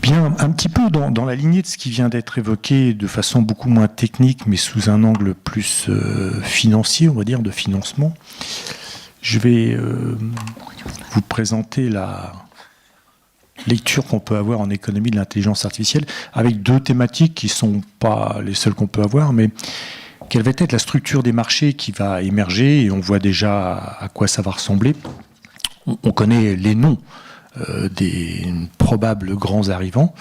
Bien, un petit peu dans la lignée de ce qui vient d'être évoqué de façon beaucoup moins technique, mais sous un angle plus financier, on va dire, de financement, je vais vous présenter la lecture qu'on peut avoir en économie de l'intelligence artificielle, avec deux thématiques qui ne sont pas les seules qu'on peut avoir, mais quelle va être la structure des marchés qui va émerger, et on voit déjà à quoi ça va ressembler. On connaît les noms des probables grands arrivants.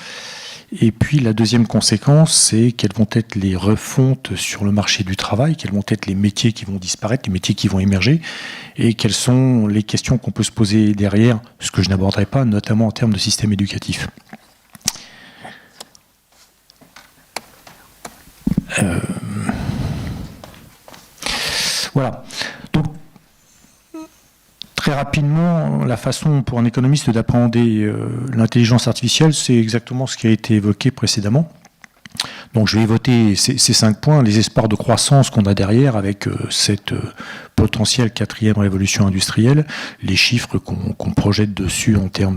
Et puis la deuxième conséquence, c'est quelles vont être les refontes sur le marché du travail, quels vont être les métiers qui vont disparaître, les métiers qui vont émerger, et quelles sont les questions qu'on peut se poser derrière, ce que je n'aborderai pas, notamment en termes de système éducatif. Voilà. Donc, très rapidement, la façon pour un économiste d'appréhender l'intelligence artificielle, c'est exactement ce qui a été évoqué précédemment. Donc je vais évoquer ces 5 points, les espoirs de croissance qu'on a derrière avec cette potentielle 4e révolution industrielle, les chiffres qu'on projette dessus en termes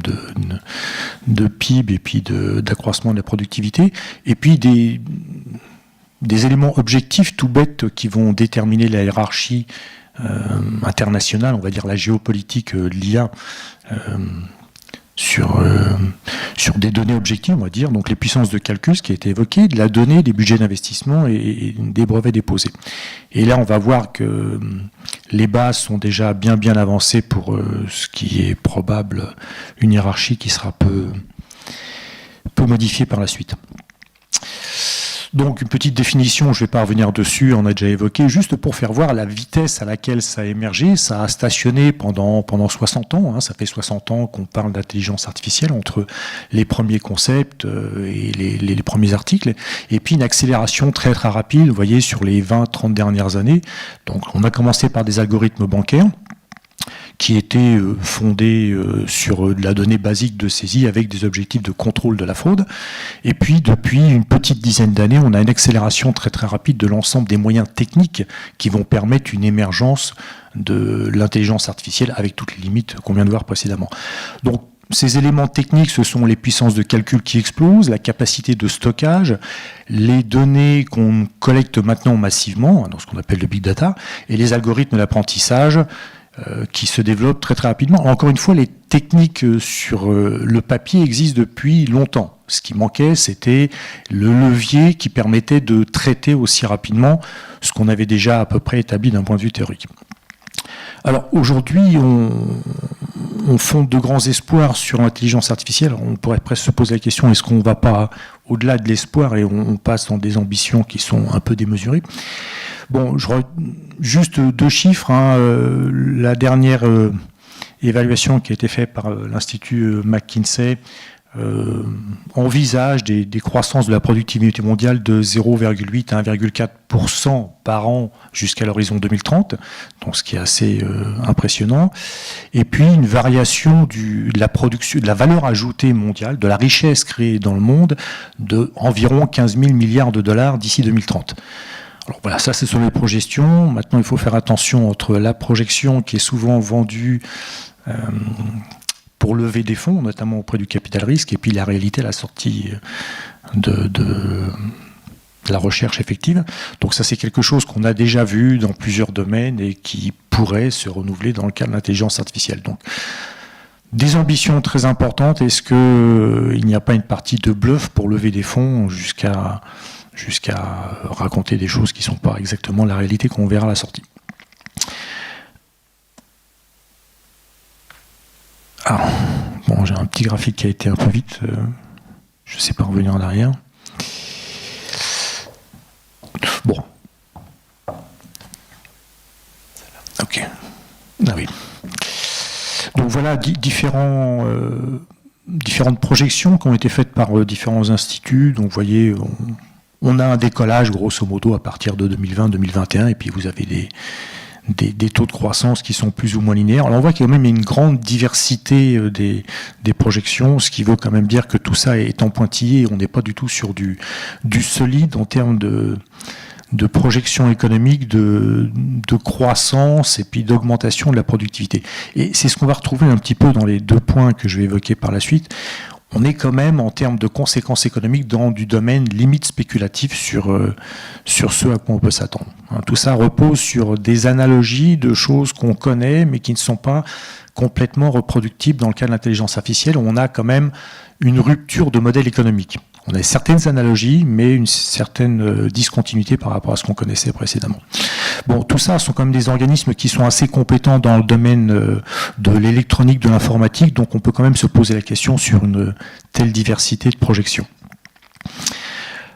de PIB et puis d'accroissement de la productivité, et puis des éléments objectifs tout bêtes qui vont déterminer la hiérarchie internationale, on va dire la géopolitique de l'IA sur des données objectives, on va dire, donc les puissances de calcul, ce qui a été évoqué, de la donnée, des budgets d'investissement et des brevets déposés. Et là, on va voir que les bases sont déjà bien avancées pour ce qui est probable une hiérarchie qui sera peu modifiée par la suite. Donc une petite définition, je ne vais pas revenir dessus, on a déjà évoqué, juste pour faire voir la vitesse à laquelle ça a émergé. Ça a stationné pendant 60 ans, hein, ça fait 60 ans qu'on parle d'intelligence artificielle entre les premiers concepts et les premiers articles, et puis une accélération très rapide, vous voyez, sur les 20-30 dernières années. Donc on a commencé par des algorithmes bancaires, qui était fondé sur de la donnée basique de saisie avec des objectifs de contrôle de la fraude. Et puis, depuis une petite dizaine d'années, on a une accélération très rapide de l'ensemble des moyens techniques qui vont permettre une émergence de l'intelligence artificielle avec toutes les limites qu'on vient de voir précédemment. Donc, ces éléments techniques, ce sont les puissances de calcul qui explosent, la capacité de stockage, les données qu'on collecte maintenant massivement, dans ce qu'on appelle le big data, et les algorithmes d'apprentissage qui se développent très rapidement. Encore une fois, les techniques sur le papier existent depuis longtemps. Ce qui manquait, c'était le levier qui permettait de traiter aussi rapidement ce qu'on avait déjà à peu près établi d'un point de vue théorique. Alors aujourd'hui, on fonde de grands espoirs sur l'intelligence artificielle. On pourrait presque se poser la question, est-ce qu'on ne va pas au-delà de l'espoir et on passe dans des ambitions qui sont un peu démesurées? Bon, juste 2 chiffres. La dernière évaluation qui a été faite par l'Institut McKinsey envisage des croissances de la productivité mondiale de 0,8 à 1,4% par an jusqu'à l'horizon 2030, donc ce qui est assez impressionnant. Et puis une variation de la production, de la valeur ajoutée mondiale, de la richesse créée dans le monde, de environ 15 000 milliards de dollars d'ici 2030. Alors voilà, ça, ce sont les projections. Maintenant, il faut faire attention entre la projection qui est souvent vendue pour lever des fonds, notamment auprès du capital risque, et puis la réalité à la sortie de la recherche effective. Donc ça, c'est quelque chose qu'on a déjà vu dans plusieurs domaines et qui pourrait se renouveler dans le cadre de l'intelligence artificielle. Donc, des ambitions très importantes. Est-ce qu'il n'y a pas une partie de bluff pour lever des fonds jusqu'à raconter des choses qui ne sont pas exactement la réalité qu'on verra à la sortie. Ah, bon, j'ai un petit graphique qui a été un peu vite, je ne sais pas revenir en arrière. Bon. Ok. Ah oui. Donc voilà différentes projections qui ont été faites par différents instituts. Donc vous voyez, on a un décollage grosso modo à partir de 2020-2021 et puis vous avez des taux de croissance qui sont plus ou moins linéaires. Alors on voit qu'il y a quand même une grande diversité des projections, ce qui veut quand même dire que tout ça est en pointillé. On n'est pas du tout sur du solide en termes de projection économique, de croissance et puis d'augmentation de la productivité. Et c'est ce qu'on va retrouver un petit peu dans les 2 points que je vais évoquer par la suite. on est quand même, en termes de conséquences économiques, dans du domaine limite spéculatif sur ce à quoi on peut s'attendre. Tout ça repose sur des analogies de choses qu'on connaît, mais qui ne sont pas complètement reproductibles dans le cas de l'intelligence artificielle, où on a quand même une rupture de modèle économique. On a certaines analogies, mais une certaine discontinuité par rapport à ce qu'on connaissait précédemment. Bon, tout ça sont quand même des organismes qui sont assez compétents dans le domaine de l'électronique, de l'informatique, donc on peut quand même se poser la question sur une telle diversité de projections.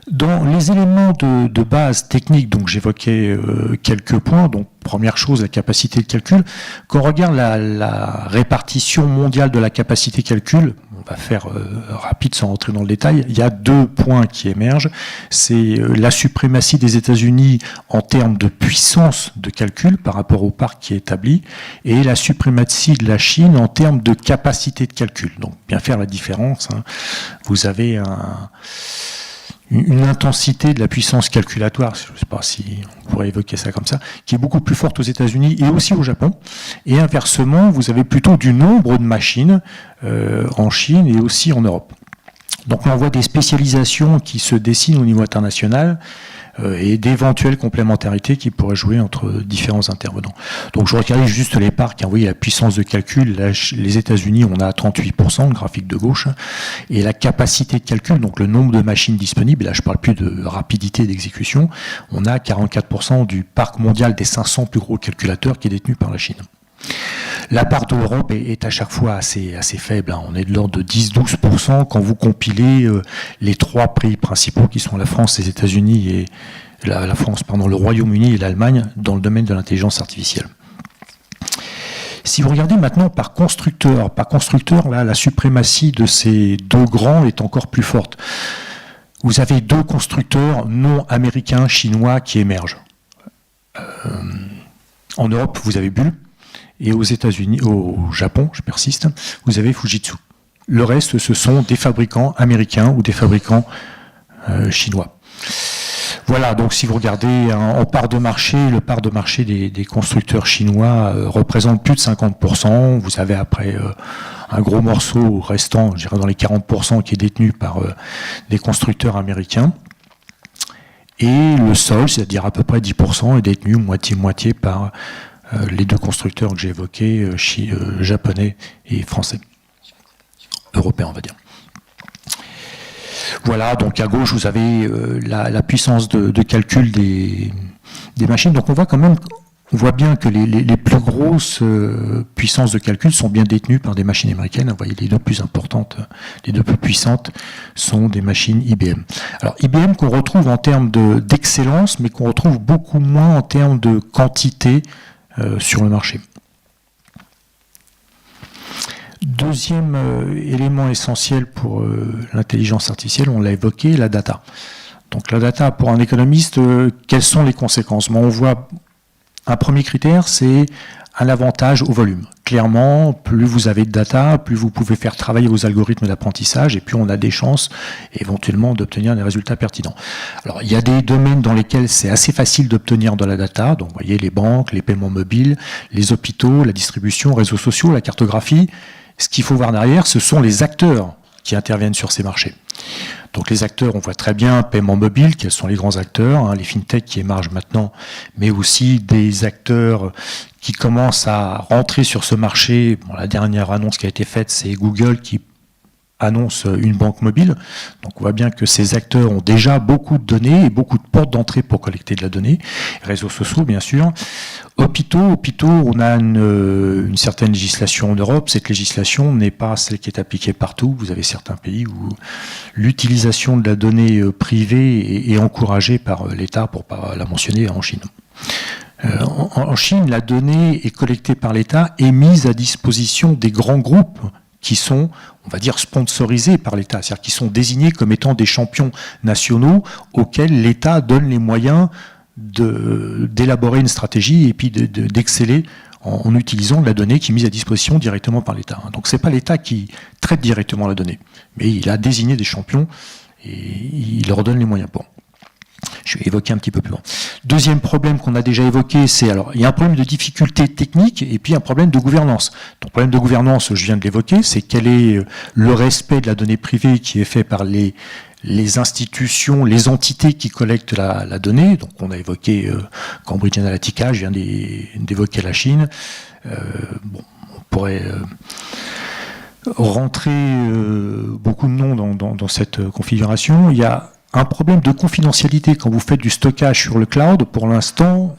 Dans les éléments de base technique, donc j'évoquais quelques points. Donc première chose, la capacité de calcul. Quand on regarde la répartition mondiale de la capacité de calcul, on va faire rapide sans rentrer dans le détail, il y a 2 points qui émergent. C'est la suprématie des États-Unis en termes de puissance de calcul par rapport au parc qui est établi, et la suprématie de la Chine en termes de capacité de calcul. Donc bien faire la différence. Vous avez une intensité de la puissance calculatoire, je ne sais pas si on pourrait évoquer ça comme ça, qui est beaucoup plus forte aux États-Unis et aussi au Japon. Et inversement, vous avez plutôt du nombre de machines en Chine et aussi en Europe. Donc on voit des spécialisations qui se dessinent au niveau international et d'éventuelles complémentarités qui pourraient jouer entre différents intervenants. Donc je regardais juste les parcs, vous voyez la puissance de calcul, là, les États-Unis on a 38%, le graphique de gauche, et la capacité de calcul, donc le nombre de machines disponibles, là je ne parle plus de rapidité d'exécution, on a 44% du parc mondial des 500 plus gros calculateurs qui est détenu par la Chine. La part de l'Europe est à chaque fois assez faible. On est de l'ordre de 10-12% quand vous compilez les 3 pays principaux qui sont la France, les États-Unis et le Royaume-Uni et l'Allemagne dans le domaine de l'intelligence artificielle. Si vous regardez maintenant par constructeur, là, la suprématie de ces 2 grands est encore plus forte. Vous avez 2 constructeurs non américains, chinois qui émergent. En Europe, vous avez Bull. Et aux États-Unis, au Japon, je persiste, vous avez Fujitsu. Le reste, ce sont des fabricants américains ou des fabricants chinois. Voilà, donc si vous regardez en part de marché, le part de marché des constructeurs chinois représente plus de 50%. Vous avez après un gros morceau restant, je dirais dans les 40%, qui est détenu par des constructeurs américains. Et le sol, c'est-à-dire à peu près 10%, est détenu moitié-moitié par les 2 constructeurs que j'ai évoqués, japonais et français, européens on va dire. Voilà, donc à gauche vous avez la puissance de calcul des machines. Donc on voit bien que les plus grosses puissances de calcul sont bien détenues par des machines américaines. Vous voyez, les 2 plus importantes, les 2 plus puissantes sont des machines IBM. Alors IBM qu'on retrouve en termes d'excellence, mais qu'on retrouve beaucoup moins en termes de quantité sur le marché. Deuxième élément essentiel pour l'intelligence artificielle, on l'a évoqué, la data. Donc la data, pour un économiste, quelles sont les conséquences? On voit un premier critère, c'est un avantage au volume. Clairement, plus vous avez de data, plus vous pouvez faire travailler vos algorithmes d'apprentissage, et plus on a des chances éventuellement d'obtenir des résultats pertinents. Alors, il y a des domaines dans lesquels c'est assez facile d'obtenir de la data. Donc, vous voyez, les banques, les paiements mobiles, les hôpitaux, la distribution, réseaux sociaux, la cartographie. Ce qu'il faut voir derrière, ce sont les acteurs qui interviennent sur ces marchés. Donc les acteurs, on voit très bien, paiement mobile, quels sont les grands acteurs, les fintechs qui émergent maintenant, mais aussi des acteurs qui commencent à rentrer sur ce marché. Bon, la dernière annonce qui a été faite, c'est Google qui annonce une banque mobile. Donc on voit bien que ces acteurs ont déjà beaucoup de données et beaucoup de portes d'entrée pour collecter de la donnée. Réseaux sociaux, bien sûr. Hôpitaux, on a une certaine législation en Europe. Cette législation n'est pas celle qui est appliquée partout. Vous avez certains pays où l'utilisation de la donnée privée est encouragée par l'État, pour ne pas la mentionner, en Chine. En Chine, la donnée est collectée par l'État et mise à disposition des grands groupes qui sont, on va dire, sponsorisés par l'État, c'est-à-dire qui sont désignés comme étant des champions nationaux auxquels l'État donne les moyens d'élaborer une stratégie et puis d'exceller en utilisant la donnée qui est mise à disposition directement par l'État. Donc ce n'est pas l'État qui traite directement la donnée, mais il a désigné des champions et il leur donne les moyens pour. Je vais évoquer un petit peu plus loin. Deuxième problème qu'on a déjà évoqué, c'est alors il y a un problème de difficulté technique et puis un problème de gouvernance. Donc le problème de gouvernance, je viens de l'évoquer, c'est quel est le respect de la donnée privée qui est fait par les institutions, les entités qui collectent la donnée. Donc on a évoqué Cambridge Analytica, je viens d'évoquer la Chine. On pourrait rentrer beaucoup de noms dans cette configuration. Il y a un problème de confidentialité quand vous faites du stockage sur le cloud. Pour l'instant,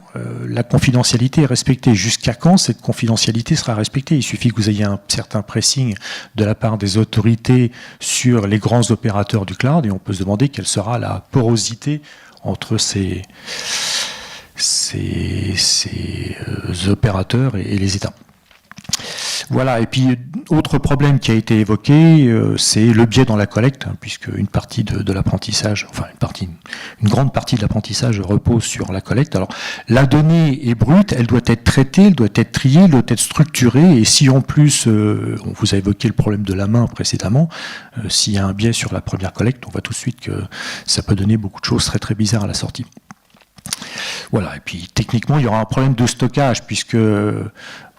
la confidentialité est respectée. Jusqu'à quand cette confidentialité sera respectée? Il suffit que vous ayez un certain pressing de la part des autorités sur les grands opérateurs du cloud et on peut se demander quelle sera la porosité entre ces opérateurs et les États. Voilà, et puis autre problème qui a été évoqué, c'est le biais dans la collecte, puisque une partie de l'apprentissage, enfin une grande partie de l'apprentissage repose sur la collecte. Alors la donnée est brute, elle doit être traitée, elle doit être triée, elle doit être structurée, et si en plus, on vous a évoqué le problème de la main précédemment, s'il y a un biais sur la première collecte, on voit tout de suite que ça peut donner beaucoup de choses très très bizarres à la sortie. Voilà, et puis techniquement, il y aura un problème de stockage, puisque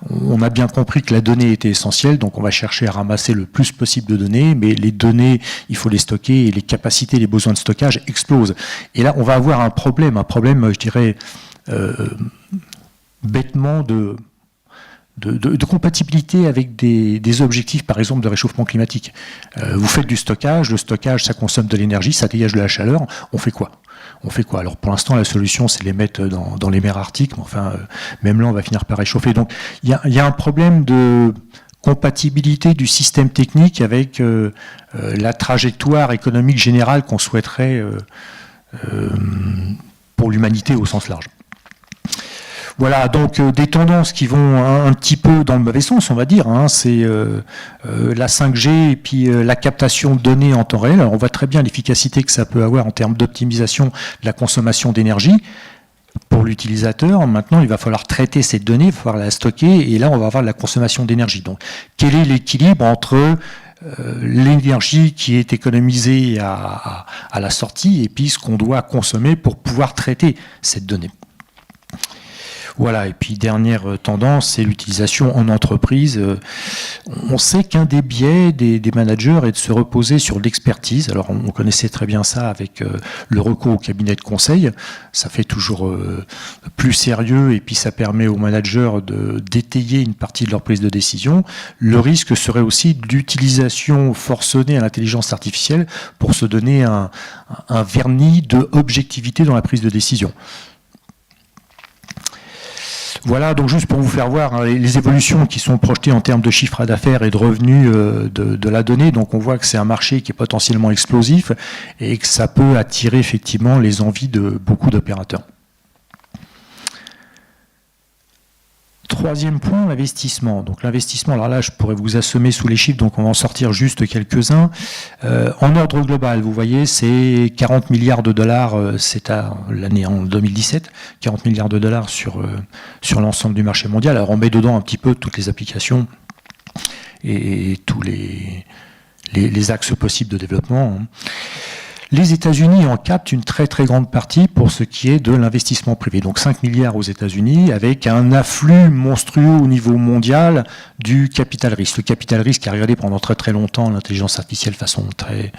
on a bien compris que la donnée était essentielle, donc on va chercher à ramasser le plus possible de données, mais les données, il faut les stocker, et les capacités, les besoins de stockage explosent. Et là, on va avoir un problème, je dirais, bêtement de compatibilité avec des objectifs, par exemple, de réchauffement climatique. Vous faites du stockage, le stockage, ça consomme de l'énergie, ça dégage de la chaleur, on fait quoi ? Alors pour l'instant, la solution, c'est les mettre dans les mers arctiques, mais enfin, même là, on va finir par réchauffer. Donc il y a un problème de compatibilité du système technique avec la trajectoire économique générale qu'on souhaiterait pour l'humanité au sens large. Voilà, donc des tendances qui vont un petit peu dans le mauvais sens, on va dire. C'est la 5G et puis la captation de données en temps réel. Alors, on voit très bien l'efficacité que ça peut avoir en termes d'optimisation de la consommation d'énergie pour l'utilisateur. Maintenant, il va falloir traiter cette donnée, il va falloir la stocker, et là, on va avoir de la consommation d'énergie. Donc, quel est l'équilibre entre l'énergie qui est économisée à la sortie et puis ce qu'on doit consommer pour pouvoir traiter cette donnée? Voilà, et puis dernière tendance, c'est l'utilisation en entreprise. On sait qu'un des biais des managers est de se reposer sur l'expertise. Alors on connaissait très bien ça avec le recours au cabinet de conseil. Ça fait toujours plus sérieux et puis ça permet aux managers d'étayer une partie de leur prise de décision. Le risque serait aussi d'utilisation forcenée à l'intelligence artificielle pour se donner un vernis de objectivité dans la prise de décision. Voilà, donc juste pour vous faire voir les évolutions qui sont projetées en termes de chiffre d'affaires et de revenus de la donnée. Donc on voit que c'est un marché qui est potentiellement explosif et que ça peut attirer effectivement les envies de beaucoup d'opérateurs. Troisième point, l'investissement. Donc l'investissement, alors là je pourrais vous assommer sous les chiffres, donc on va en sortir juste quelques-uns. En ordre global, vous voyez, c'est 40 milliards de dollars, c'est à l'année en 2017, 40 milliards de dollars sur l'ensemble du marché mondial. Alors on met dedans un petit peu toutes les applications et tous les axes possibles de développement. Les États-Unis en captent une très très grande partie pour ce qui est de l'investissement privé. Donc 5 milliards aux États-Unis avec un afflux monstrueux au niveau mondial du capital risque. Le capital risque a regardé pendant très très longtemps l'intelligence artificielle de façon très,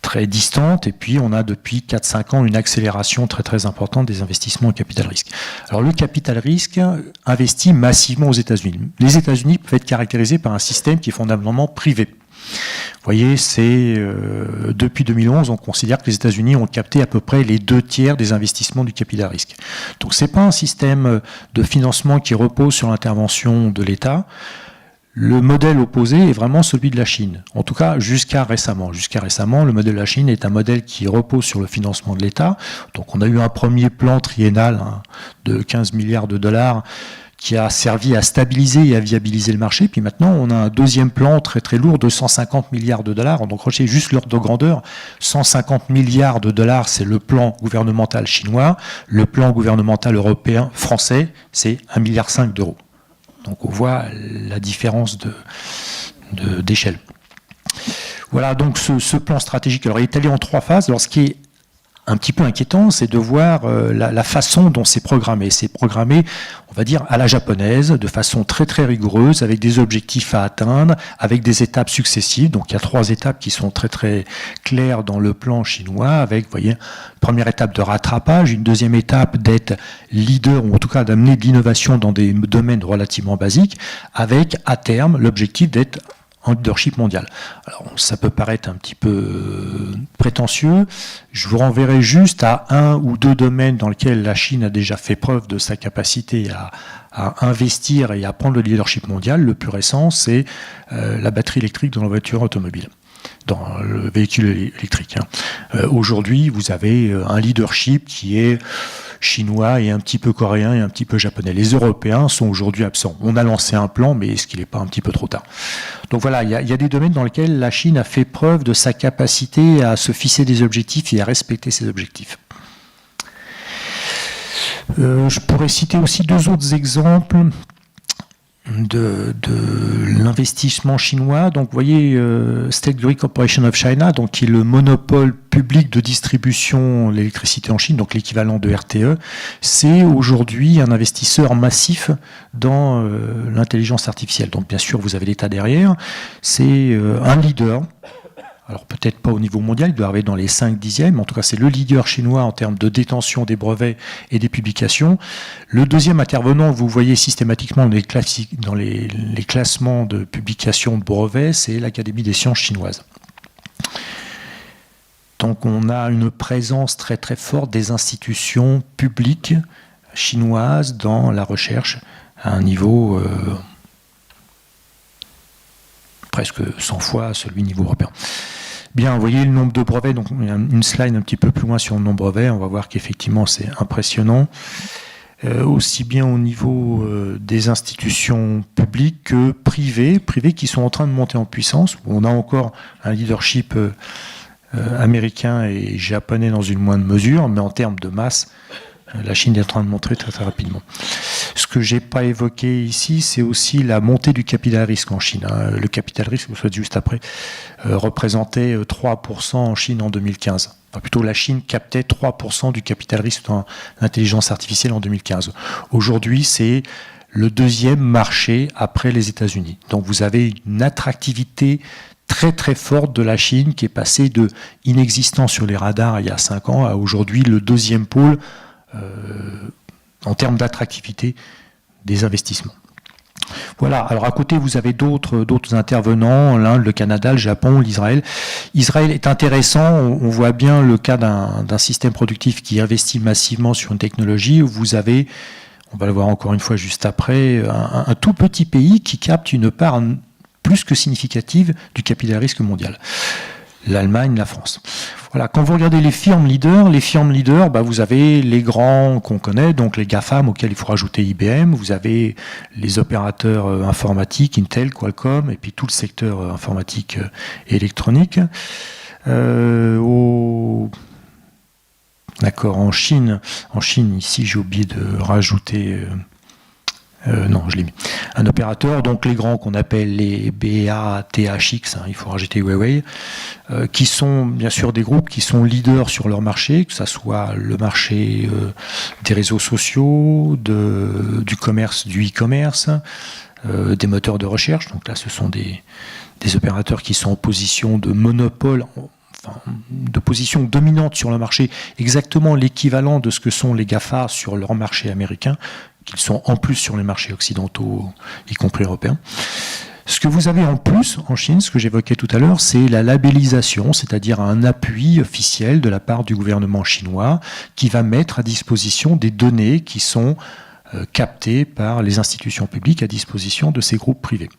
très distante. Et puis on a depuis 4-5 ans une accélération très très importante des investissements en capital risque. Alors le capital risque investit massivement aux États-Unis. Les États-Unis peuvent être caractérisés par un système qui est fondamentalement privé. Vous voyez, depuis 2011, on considère que les États-Unis ont capté à peu près les 2/3 des investissements du capital risque. Donc ce n'est pas un système de financement qui repose sur l'intervention de l'État. Le modèle opposé est vraiment celui de la Chine. En tout cas, jusqu'à récemment. Jusqu'à récemment, le modèle de la Chine est un modèle qui repose sur le financement de l'État. Donc on a eu un premier plan triennal de 15 milliards de dollars qui a servi à stabiliser et à viabiliser le marché. Puis maintenant, on a un deuxième plan très très lourd de 150 milliards de dollars. Donc, retenez juste l'ordre de grandeur. 150 milliards de dollars, c'est le plan gouvernemental chinois. Le plan gouvernemental européen, français, c'est 1,5 milliard d'euros. Donc, on voit la différence d'échelle. Voilà, donc ce plan stratégique, alors, il est allé en 3 phases. Alors, ce qui est un petit peu inquiétant, c'est de voir la façon dont c'est programmé. C'est programmé, on va dire, à la japonaise, de façon très très rigoureuse, avec des objectifs à atteindre, avec des étapes successives. Donc il y a 3 étapes qui sont très très claires dans le plan chinois, avec, vous voyez, une première étape de rattrapage, une deuxième étape d'être leader, ou en tout cas d'amener de l'innovation dans des domaines relativement basiques, avec à terme l'objectif d'être en leadership mondial. Alors, ça peut paraître un petit peu prétentieux. Je vous renverrai juste à 1 ou 2 domaines dans lesquels la Chine a déjà fait preuve de sa capacité à investir et à prendre le leadership mondial. Le plus récent, c'est la batterie électrique dans la voiture automobile, dans le véhicule électrique. Aujourd'hui, vous avez un leadership qui est chinois et un petit peu coréen et un petit peu japonais. Les Européens sont aujourd'hui absents. On a lancé un plan, mais est-ce qu'il n'est pas un petit peu trop tard? Donc voilà, il y a des domaines dans lesquels la Chine a fait preuve de sa capacité à se fixer des objectifs et à respecter ses objectifs. Je pourrais citer aussi 2 autres exemples de l'investissement chinois. Donc, vous voyez, State Grid Corporation of China, donc, qui est le monopole public de distribution de l'électricité en Chine, donc l'équivalent de RTE, c'est aujourd'hui un investisseur massif dans l'intelligence artificielle. Donc, bien sûr, vous avez l'État derrière. C'est un leader. Alors peut-être pas au niveau mondial, il doit arriver dans les 5/10e, mais en tout cas c'est le leader chinois en termes de détention des brevets et des publications. Le deuxième intervenant, vous voyez systématiquement dans les classements de publications de brevets, c'est l'Académie des sciences chinoises. Donc on a une présence très très forte des institutions publiques chinoises dans la recherche à un niveau presque 100 fois celui niveau européen. Bien, vous voyez le nombre de brevets, donc il y a une slide un petit peu plus loin sur le nombre de brevets, on va voir qu'effectivement c'est impressionnant, aussi bien au niveau des institutions publiques que privées qui sont en train de monter en puissance. On a encore un leadership américain et japonais dans une moindre mesure, mais en termes de masse, la Chine est en train de montrer très très rapidement. Ce que je n'ai pas évoqué ici, c'est aussi la montée du capital risque en Chine. Le capital risque, vous souhaitez juste après, représentait 3% en Chine en 2015. Enfin, plutôt, la Chine captait 3% du capital risque dans l'intelligence artificielle en 2015. Aujourd'hui, c'est le 2e marché après les États-Unis. Donc vous avez une attractivité très très forte de la Chine qui est passée de inexistant sur les radars il y a 5 ans à aujourd'hui le 2e pôle en termes d'attractivité des investissements. Voilà, alors à côté vous avez d'autres intervenants, l'Inde, le Canada, le Japon, l'Israël. Israël est intéressant, on voit bien le cas d'un système productif qui investit massivement sur une technologie où vous avez, on va le voir encore une fois juste après, un tout petit pays qui capte une part plus que significative du capital risque mondial. L'Allemagne, la France. Voilà, quand vous regardez les firmes leaders, vous avez les grands qu'on connaît, donc les GAFAM auxquels il faut rajouter IBM, vous avez les opérateurs informatiques, Intel, Qualcomm, et puis tout le secteur informatique et électronique. D'accord, en Chine, ici j'ai oublié de rajouter... non, je l'ai mis. Un opérateur, donc les grands qu'on appelle les BATHX, il faut rajouter Huawei, qui sont bien sûr des groupes qui sont leaders sur leur marché, que ce soit le marché des réseaux sociaux, du commerce, du e-commerce, des moteurs de recherche. Donc là, ce sont des opérateurs qui sont en position de monopole, de position dominante sur le marché, exactement l'équivalent de ce que sont les GAFA sur leur marché américain, qu'ils sont en plus sur les marchés occidentaux, y compris européens. Ce que vous avez en plus en Chine, ce que j'évoquais tout à l'heure, c'est la labellisation, c'est-à-dire un appui officiel de la part du gouvernement chinois qui va mettre à disposition des données qui sont captées par les institutions publiques à disposition de ces groupes privés.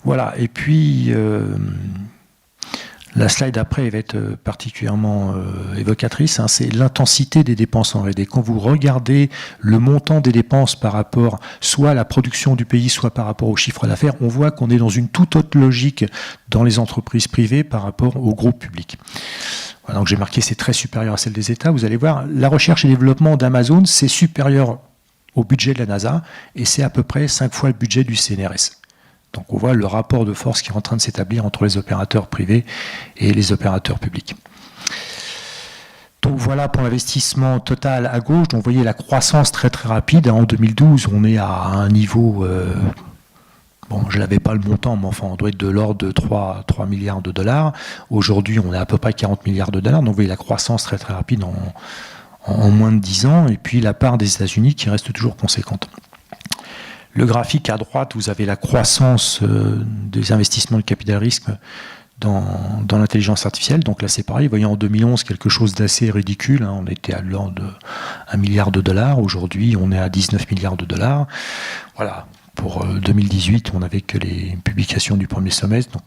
Voilà, et puis... la slide après va être particulièrement évocatrice, c'est l'intensité des dépenses en R&D. Quand vous regardez le montant des dépenses par rapport soit à la production du pays, soit par rapport au chiffre d'affaires, on voit qu'on est dans une toute autre logique dans les entreprises privées par rapport aux groupes publics. Voilà, donc j'ai marqué c'est très supérieur à celle des États. Vous allez voir, la recherche et développement d'Amazon, c'est supérieur au budget de la NASA et c'est à peu près 5 fois le budget du CNRS. Donc on voit le rapport de force qui est en train de s'établir entre les opérateurs privés et les opérateurs publics. Donc voilà pour l'investissement total à gauche. Donc vous voyez la croissance très très rapide. En 2012, on est à un niveau, je n'avais pas le montant, mais enfin on doit être de l'ordre de 3 milliards de dollars. Aujourd'hui, on est à peu près 40 milliards de dollars. Donc vous voyez la croissance très très rapide en moins de 10 ans. Et puis la part des États-Unis qui reste toujours conséquente. Le graphique à droite, vous avez la croissance des investissements de capital risque dans l'intelligence artificielle. Donc là, c'est pareil. Vous voyez, en 2011, quelque chose d'assez ridicule. Hein. On était à l'ordre de 1 milliard de dollars. Aujourd'hui, on est à 19 milliards de dollars. Voilà. Pour 2018, on n'avait que les publications du premier semestre. Donc,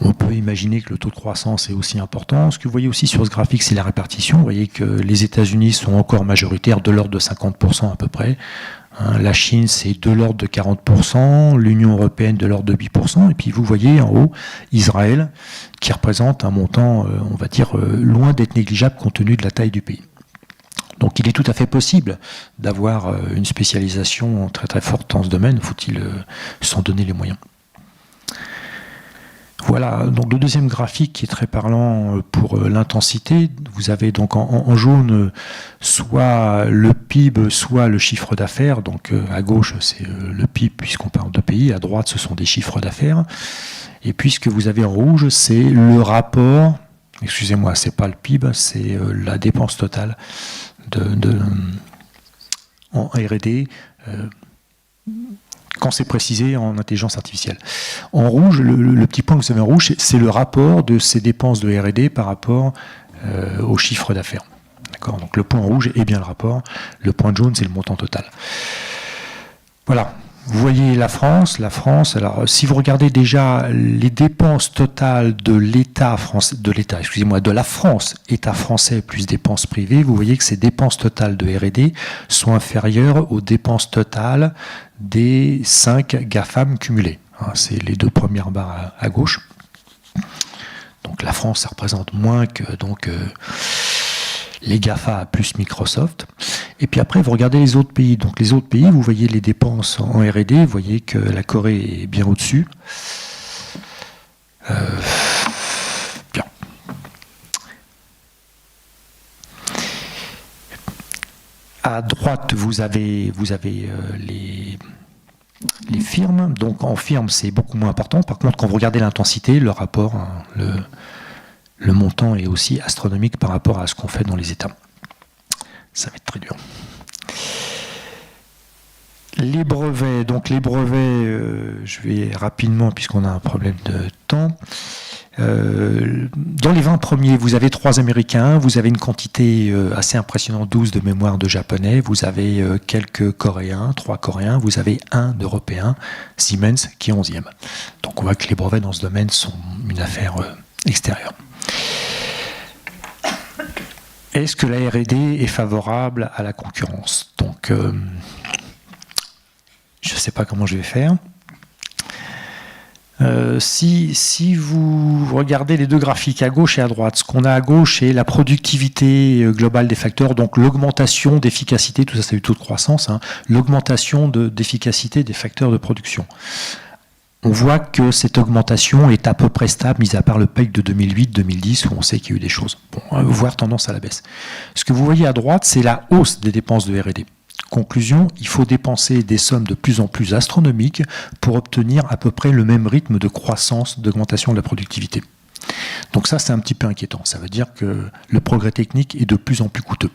on peut imaginer que le taux de croissance est aussi important. Ce que vous voyez aussi sur ce graphique, c'est la répartition. Vous voyez que les États-Unis sont encore majoritaires, de l'ordre de 50% à peu près. La Chine, c'est de l'ordre de 40%, l'Union européenne de l'ordre de 8%, et puis vous voyez en haut Israël, qui représente un montant, on va dire, loin d'être négligeable compte tenu de la taille du pays. Donc il est tout à fait possible d'avoir une spécialisation très très forte dans ce domaine, faut-il s'en donner les moyens. Voilà, donc le deuxième graphique qui est très parlant pour l'intensité, vous avez donc en jaune soit le PIB, soit le chiffre d'affaires. Donc à gauche c'est le PIB puisqu'on parle de pays, à droite ce sont des chiffres d'affaires. Et puis ce que vous avez en rouge, c'est le rapport, excusez-moi, c'est pas le PIB, c'est la dépense totale en R&D. Quand c'est précisé en intelligence artificielle. En rouge, le petit point que vous avez en rouge, c'est le rapport de ces dépenses de R&D par rapport au chiffre d'affaires. D'accord ? Donc le point rouge est bien le rapport, le point jaune, c'est le montant total. Voilà. Vous voyez la France, alors si vous regardez déjà les dépenses totales de l'État français, de la France, État français plus dépenses privées, vous voyez que ces dépenses totales de R&D sont inférieures aux dépenses totales des 5 GAFAM cumulés. C'est les deux premières barres à gauche. Donc la France, ça représente moins que les GAFA plus Microsoft. Et puis après, vous regardez les autres pays. Donc les autres pays, vous voyez les dépenses en R&D, vous voyez que la Corée est bien au-dessus. Bien. À droite, vous avez les firmes. Donc en firme, c'est beaucoup moins important. Par contre, quand vous regardez l'intensité, le rapport, le montant est aussi astronomique par rapport à ce qu'on fait dans les États. Ça va être très dur. Les brevets, je vais rapidement puisqu'on a un problème de temps. Dans les 20 premiers, vous avez 3 Américains, vous avez une quantité assez impressionnante, 12 de mémoire de Japonais, vous avez quelques Coréens, 3 Coréens, vous avez 1 d'Européens, Siemens qui est 11e. Donc on voit que les brevets dans ce domaine sont une affaire extérieure. Est-ce que la R&D est favorable à la concurrence ? Donc, je ne sais pas comment je vais faire. Si vous regardez les deux graphiques à gauche et à droite, ce qu'on a à gauche, c'est la productivité globale des facteurs, donc l'augmentation d'efficacité, tout ça c'est du taux de croissance, l'augmentation d'efficacité des facteurs de production. On voit que cette augmentation est à peu près stable, mis à part le pic de 2008-2010, où on sait qu'il y a eu des choses. Voire tendance à la baisse. Ce que vous voyez à droite, c'est la hausse des dépenses de R&D. Conclusion, il faut dépenser des sommes de plus en plus astronomiques pour obtenir à peu près le même rythme de croissance, d'augmentation de la productivité. Donc ça, c'est un petit peu inquiétant. Ça veut dire que le progrès technique est de plus en plus coûteux.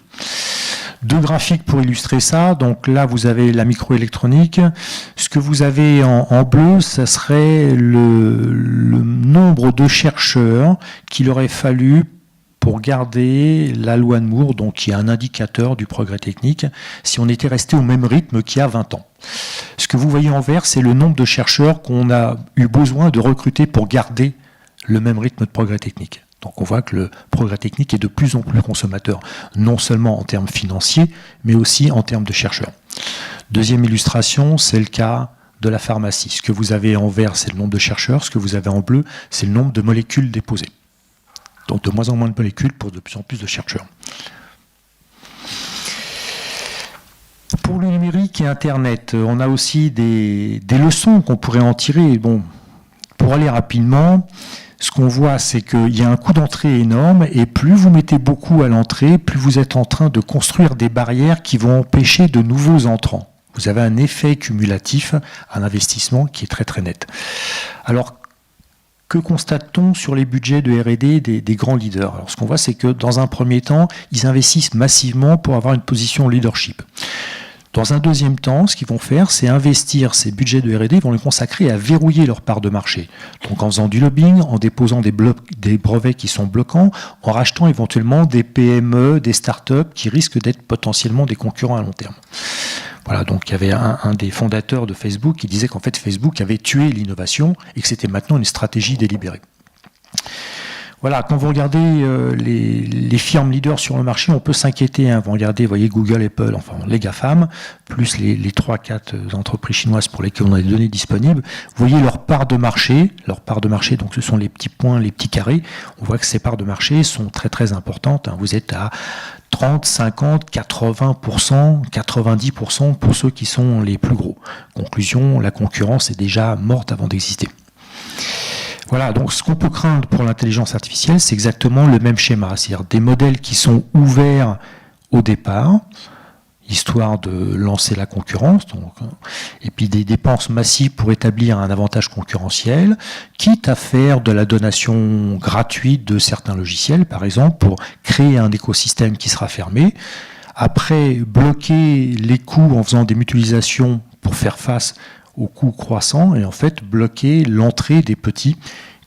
Deux graphiques pour illustrer ça. Donc là, vous avez la microélectronique. Ce que vous avez en bleu, ça serait le nombre de chercheurs qu'il aurait fallu pour garder la loi de Moore, donc qui est un indicateur du progrès technique, si on était resté au même rythme qu'il y a 20 ans. Ce que vous voyez en vert, c'est le nombre de chercheurs qu'on a eu besoin de recruter pour garder le même rythme de progrès technique. Donc on voit que le progrès technique est de plus en plus consommateur, non seulement en termes financiers, mais aussi en termes de chercheurs. Deuxième illustration, c'est le cas de la pharmacie. Ce que vous avez en vert, c'est le nombre de chercheurs. Ce que vous avez en bleu, c'est le nombre de molécules déposées. Donc de moins en moins de molécules pour de plus en plus de chercheurs. Pour le numérique et Internet, on a aussi des leçons qu'on pourrait en tirer. Bon, pour aller rapidement, ce qu'on voit, c'est qu'il y a un coût d'entrée énorme, et plus vous mettez beaucoup à l'entrée, plus vous êtes en train de construire des barrières qui vont empêcher de nouveaux entrants. Vous avez un effet cumulatif à l'investissement qui est très très net. Alors, que constate-t-on sur les budgets de R&D des grands leaders? Alors, ce qu'on voit, c'est que dans un premier temps, ils investissent massivement pour avoir une position leadership. Dans un deuxième temps, ce qu'ils vont faire, c'est investir ces budgets de R&D, ils vont les consacrer à verrouiller leur part de marché. Donc en faisant du lobbying, en déposant des brevets qui sont bloquants, en rachetant éventuellement des PME, des startups qui risquent d'être potentiellement des concurrents à long terme. Voilà, donc il y avait un des fondateurs de Facebook qui disait qu'en fait Facebook avait tué l'innovation et que c'était maintenant une stratégie délibérée. Voilà, quand vous regardez les firmes leaders sur le marché, on peut s'inquiéter. Vous regardez, vous voyez Google, Apple, enfin les GAFAM, plus les 3-4 entreprises chinoises pour lesquelles on a des données disponibles. Vous voyez leur part de marché. Leur part de marché, donc ce sont les petits points, les petits carrés. On voit que ces parts de marché sont très très importantes. Vous êtes à 30, 50, 80%, 90% pour ceux qui sont les plus gros. Conclusion, la concurrence est déjà morte avant d'exister. Voilà, donc ce qu'on peut craindre pour l'intelligence artificielle, c'est exactement le même schéma, c'est-à-dire des modèles qui sont ouverts au départ, histoire de lancer la concurrence, donc, et puis des dépenses massives pour établir un avantage concurrentiel, quitte à faire de la donation gratuite de certains logiciels, par exemple, pour créer un écosystème qui sera fermé, après bloquer les coûts en faisant des mutualisations pour faire face aux coûts croissants et en fait bloquer l'entrée des petits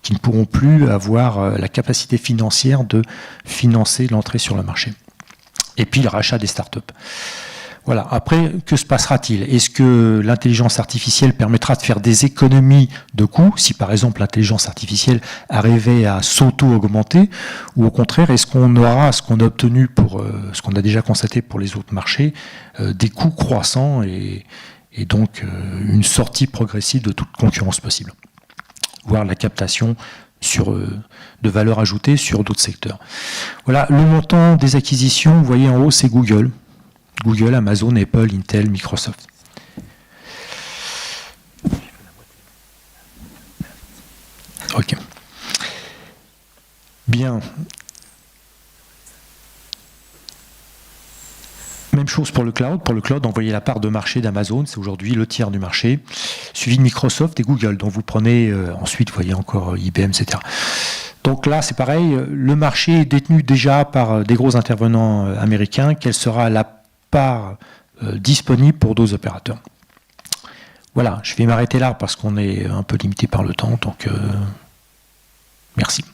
qui ne pourront plus avoir la capacité financière de financer l'entrée sur le marché. Et puis le rachat des startups. Voilà. Après, que se passera-t-il? Est-ce que l'intelligence artificielle permettra de faire des économies de coûts, si par exemple l'intelligence artificielle arrivait à s'auto-augmenter, ou au contraire, est-ce qu'on aura ce qu'on a obtenu pour ce qu'on a déjà constaté pour les autres marchés, des coûts croissants et donc une sortie progressive de toute concurrence possible, voire la captation de valeur ajoutée sur d'autres secteurs. Voilà, le montant des acquisitions, vous voyez en haut, c'est Google. Google, Amazon, Apple, Intel, Microsoft. Ok. Bien. Même chose pour le cloud. Pour le cloud, vous voyez la part de marché d'Amazon, c'est aujourd'hui le tiers du marché, suivi de Microsoft et Google. Donc vous prenez ensuite, vous voyez encore IBM, etc. Donc là, c'est pareil, le marché est détenu déjà par des gros intervenants américains. Quelle sera la part disponible pour d'autres opérateurs? Voilà, je vais m'arrêter là parce qu'on est un peu limité par le temps. Donc, merci.